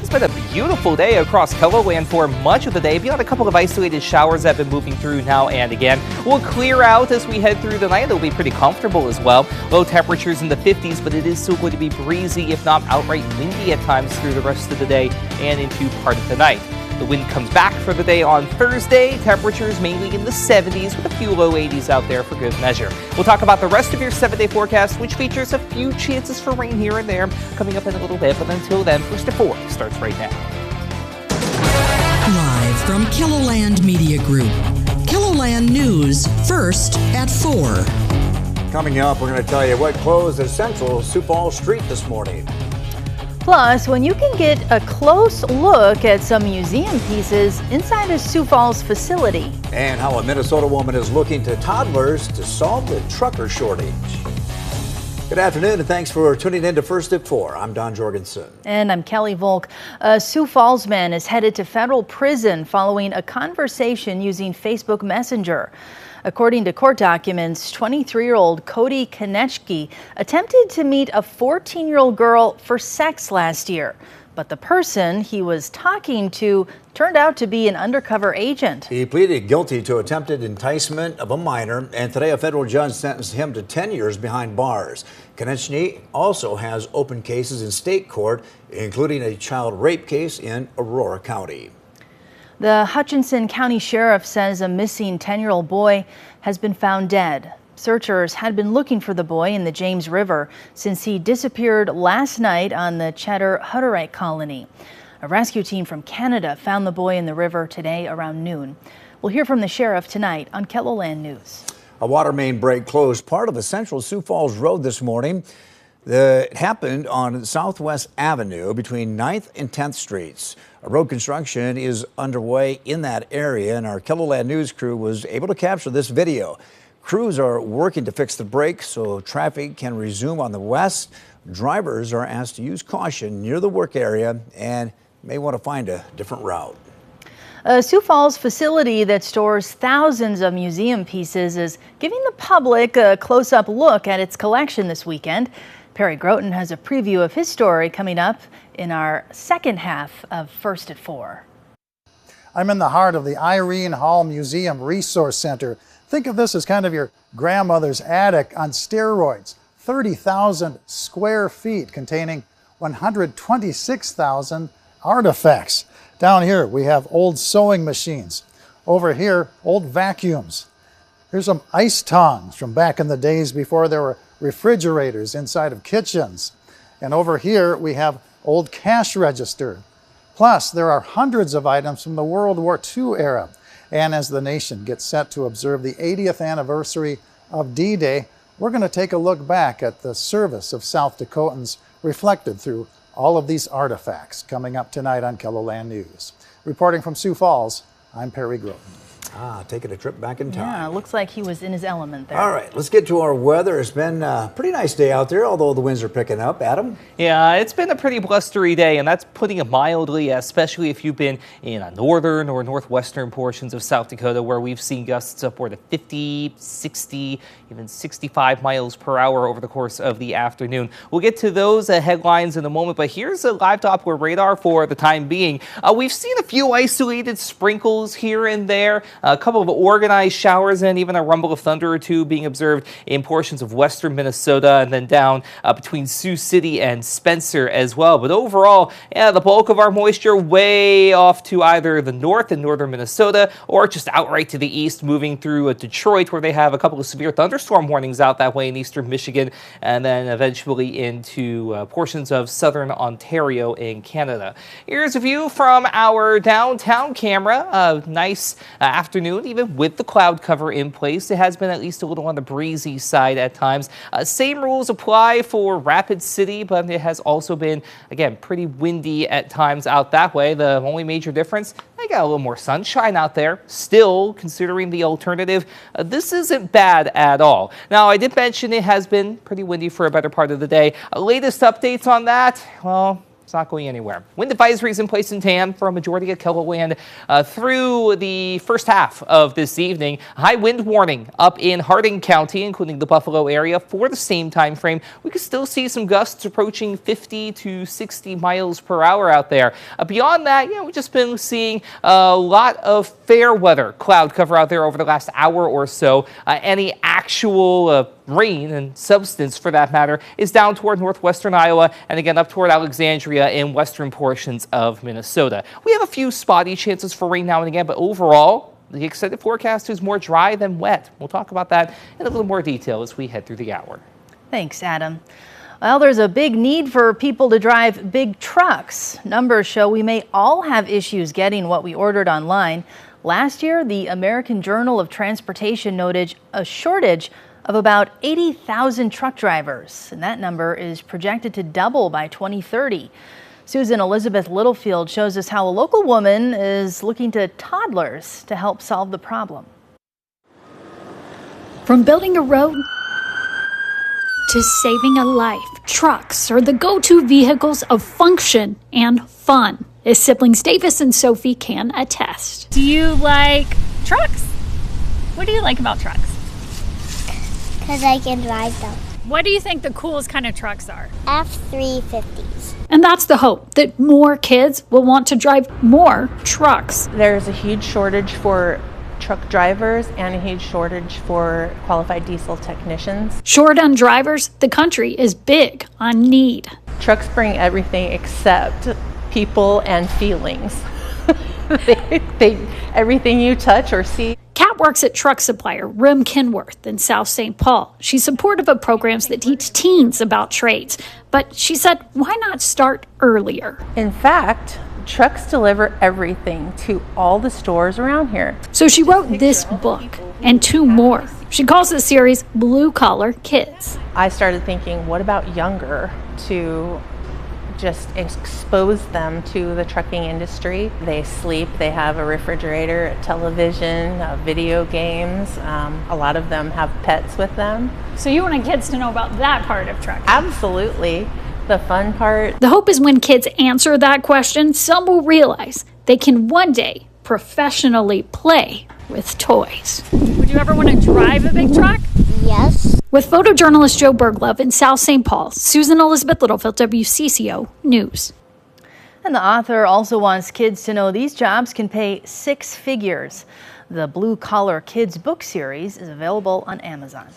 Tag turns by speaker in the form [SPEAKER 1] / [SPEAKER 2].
[SPEAKER 1] It's been a beautiful day across KELOLAND for much of the day, beyond a couple of isolated showers that have been moving through now and again. We'll clear out as we head through the night. It'll be pretty comfortable as well. Low temperatures in the 50s, but it is still going to be breezy, if not outright windy at times through the rest of the day and into part of the night. The wind comes back for the day on Thursday. Temperatures mainly in the 70s with a few low 80s out there for good measure. We'll talk about the rest of your 7-day forecast, which features a few chances for rain here and there coming up in a little bit. But until then, First at 4 starts right now.
[SPEAKER 2] Live from KELOLAND Media Group. KELOLAND News, First at 4.
[SPEAKER 3] Coming up, we're going to tell you what closed at Central Sioux Falls Street this morning.
[SPEAKER 4] Plus, when you can get a close look at some museum pieces inside a Sioux Falls facility.
[SPEAKER 3] And how a Minnesota woman is looking to toddlers to solve the trucker shortage. Good afternoon, and thanks for tuning in to First at 4. I'm Don Jorgensen.
[SPEAKER 4] And I'm Kelly Volk. A Sioux Falls man is headed to federal prison following a conversation using Facebook Messenger. According to court documents, 23-year-old Cody Konechki attempted to meet a 14-year-old girl for sex last year. But the person he was talking to turned out to be an undercover agent.
[SPEAKER 3] He pleaded guilty to attempted enticement of a minor, and today a federal judge sentenced him to 10 years behind bars. Konechny also has open cases in state court, including a child rape case in Aurora County.
[SPEAKER 4] The Hutchinson County Sheriff says a missing 10-year-old boy has been found dead. Searchers had been looking for the boy in the James River since he disappeared last night on the Cheddar Hutterite colony. A rescue team from Canada found the boy in the river today around noon. We'll hear from the sheriff tonight on KELOLAND News.
[SPEAKER 3] A water main break closed part of the Central Sioux Falls Road this morning. It happened on Southwest Avenue between 9th and 10th Streets. Road construction is underway in that area, and our KELOLAND News crew was able to capture this video. Crews are working to fix the break so traffic can resume on the west. Drivers are asked to use caution near the work area and may want to find a different route.
[SPEAKER 4] A Sioux Falls facility that stores thousands of museum pieces is giving the public a close-up look at its collection this weekend. Perry Groten has a preview of his story coming up in our second half of First at 4.
[SPEAKER 5] I'm in the heart of the Irene Hall Museum Resource Center. Think of this as kind of your grandmother's attic on steroids. 30,000 square feet containing 126,000 artifacts. Down here we have old sewing machines. Over here, old vacuums. Here's some ice tongs from back in the days before there were refrigerators inside of kitchens. And over here we have old cash register. Plus, there are hundreds of items from the World War II era. And as the nation gets set to observe the 80th anniversary of D-Day, we're going to take a look back at the service of South Dakotans reflected through all of these artifacts coming up tonight on KELOLAND News. Reporting from Sioux Falls, I'm Perry Groten.
[SPEAKER 3] Taking a trip back in time.
[SPEAKER 4] Yeah, looks like he was in his element there.
[SPEAKER 3] All right, let's get to our weather. It's been a pretty nice day out there, although the winds are picking up. Adam?
[SPEAKER 1] Yeah, it's been a pretty blustery day, and that's putting it mildly, especially if you've been in northern or northwestern portions of South Dakota, where we've seen gusts upward of 50, 60, even 65 miles per hour over the course of the afternoon. We'll get to those headlines in a moment, but here's a live Doppler radar for the time being. We've seen a few isolated sprinkles here and there, a couple of organized showers, and even a rumble of thunder or two being observed in portions of western Minnesota and then down between Sioux City and Spencer as well. But overall, yeah, the bulk of our moisture way off to either the north in northern Minnesota or just outright to the east, moving through Detroit, where they have a couple of severe thunderstorm warnings out that way in eastern Michigan, and then eventually into portions of southern Ontario in Canada. Here's a view from our downtown camera. A nice afternoon, even with the cloud cover in place. It has been at least a little on the breezy side at times. Same rules apply for Rapid City, but it has also been, again, pretty windy at times out that way. The only major difference, they got a little more sunshine out there. Still, considering the alternative, this isn't bad at all. Now, I did mention it has been pretty windy for a better part of the day. Latest updates on that, well, It's not going anywhere. Wind advisories in place in TAM for a majority of KELOLAND through the first half of this evening. High wind warning up in Harding County, including the Buffalo area, for the same time frame. We could still see some gusts approaching 50 to 60 miles per hour out there. Beyond that, we've just been seeing a lot of fair weather cloud cover out there over the last hour or so. Any actual rain and substance, for that matter, is down toward northwestern Iowa and again up toward Alexandria in western portions of Minnesota. We have a few spotty chances for rain now and again, but overall, the extended forecast is more dry than wet. We'll talk about that in a little more detail as we head through the hour.
[SPEAKER 4] Thanks, Adam. Well, there's a big need for people to drive big trucks. Numbers show we may all have issues getting what we ordered online. Last year, the American Journal of Transportation noted a shortage of about 80,000 truck drivers, and that number is projected to double by 2030. Susan Elizabeth Littlefield shows us how a local woman is looking to toddlers to help solve the problem.
[SPEAKER 6] From building a road to saving a life, trucks are the go-to vehicles of function and fun, as siblings Davis and Sophie can attest.
[SPEAKER 7] Do you like trucks? What do you like about trucks?
[SPEAKER 8] Because I can drive them.
[SPEAKER 7] What do you think the coolest kind of trucks are?
[SPEAKER 8] F-350s.
[SPEAKER 6] And that's the hope, that more kids will want to drive more trucks.
[SPEAKER 9] There's a huge shortage for truck drivers and a huge shortage for qualified diesel technicians.
[SPEAKER 6] Short on drivers, the country is big on need.
[SPEAKER 9] Trucks bring everything except people and feelings. Everything you touch or see.
[SPEAKER 6] Kat works at truck supplier Rim Kenworth in South St. Paul. She's supportive of programs that teach teens about trades, but she said, why not start earlier?
[SPEAKER 9] In fact, trucks deliver everything to all the stores around here.
[SPEAKER 6] So she wrote this book and 2 more. She calls the series Blue Collar Kids.
[SPEAKER 9] I started thinking, what about younger, to just expose them to the trucking industry. They sleep, they have a refrigerator, a television, video games. A lot of them have pets with them.
[SPEAKER 7] So you want kids to know about that part of trucking?
[SPEAKER 9] Absolutely. The fun part.
[SPEAKER 6] The hope is when kids answer that question, some will realize they can one day professionally play with toys.
[SPEAKER 7] Would you ever want to drive a big truck?
[SPEAKER 8] Yes.
[SPEAKER 6] With photojournalist Joe Berglove in South St. Paul, Susan Elizabeth Littlefield, WCCO News.
[SPEAKER 4] And the author also wants kids to know these jobs can pay 6 figures. The Blue Collar Kids book series is available on Amazon.